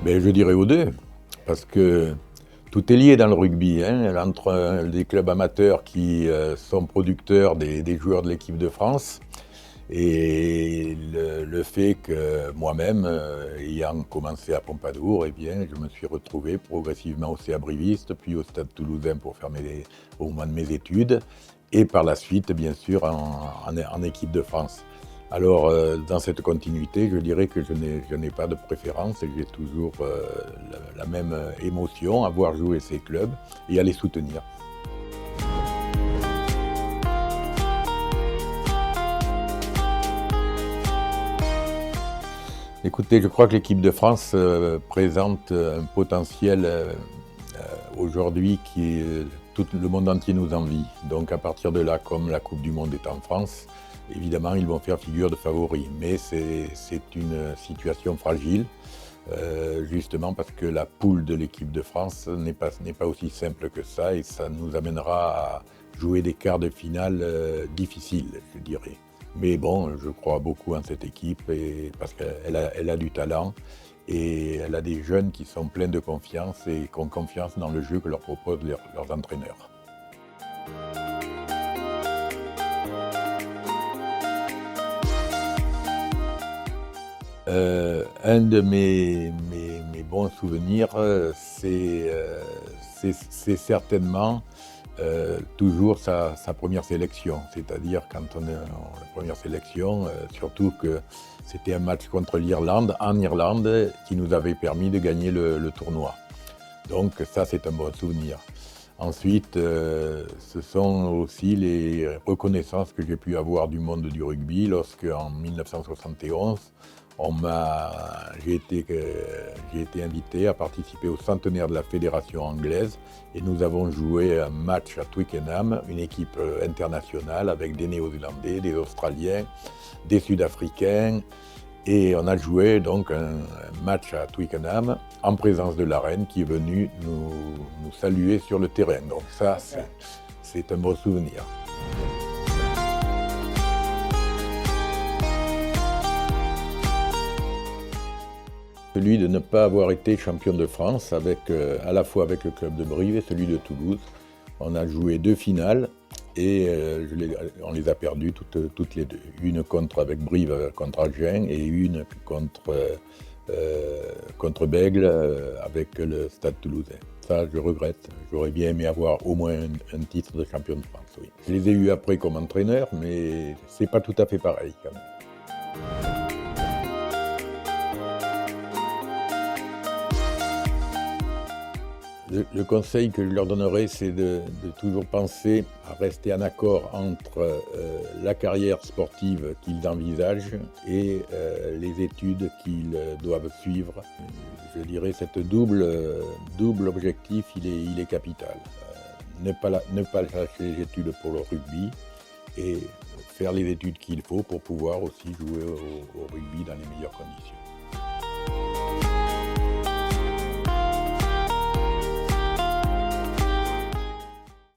Ben, je dirais aux deux, parce que tout est lié dans le rugby, hein, entre des clubs amateurs qui sont producteurs des joueurs de l'équipe de France et le fait que moi-même, ayant commencé à Pompadour, eh bien, je me suis retrouvé progressivement au CA Briviste, puis au Stade Toulousain pour faire au moment de mes études, et par la suite, bien sûr, en équipe de France. Alors, dans cette continuité, je dirais que je n'ai pas de préférence et j'ai toujours la même émotion à voir jouer ces clubs et à les soutenir. Écoutez, je crois que l'équipe de France présente un potentiel aujourd'hui qui tout le monde entier nous envie. Donc à partir de là, comme la Coupe du Monde est en France, évidemment ils vont faire figure de favoris. Mais c'est une situation fragile, justement parce que la poule de l'équipe de France n'est pas aussi simple que ça et ça nous amènera à jouer des quarts de finale difficiles, je dirais. Mais bon, je crois beaucoup en cette équipe parce qu'elle a du talent et elle a des jeunes qui sont pleins de confiance et qui ont confiance dans le jeu que leur proposent leurs entraîneurs. Un de mes bons souvenirs, c'est certainement toujours sa première sélection. C'est-à-dire quand la première sélection, surtout que c'était un match contre l'Irlande, en Irlande, qui nous avait permis de gagner le tournoi. Donc ça, c'est un bon souvenir. Ensuite, ce sont aussi les reconnaissances que j'ai pu avoir du monde du rugby lorsque, en 1971, j'ai été invité à participer au centenaire de la fédération anglaise et nous avons joué un match à Twickenham, une équipe internationale avec des Néo-Zélandais, des Australiens, des Sud-Africains. Et on a joué donc un match à Twickenham en présence de la reine qui est venue nous saluer sur le terrain. Donc ça, c'est un beau souvenir. Celui de ne pas avoir été champion de France à la fois avec le club de Brive et celui de Toulouse. On a joué 2 finales et on les a perdues toutes les deux. Une avec Brive contre Agen et une contre Bègle avec le Stade Toulousain. Ça, je regrette. J'aurais bien aimé avoir au moins un titre de champion de France. Oui. Je les ai eus après comme entraîneur, mais c'est pas tout à fait pareil quand même. Le conseil que je leur donnerais, c'est de toujours penser à rester en accord entre la carrière sportive qu'ils envisagent et les études qu'ils doivent suivre. Je dirais cette double objectif, il est capital. Ne pas lâcher les études pour le rugby et faire les études qu'il faut pour pouvoir aussi jouer au rugby dans les meilleures conditions.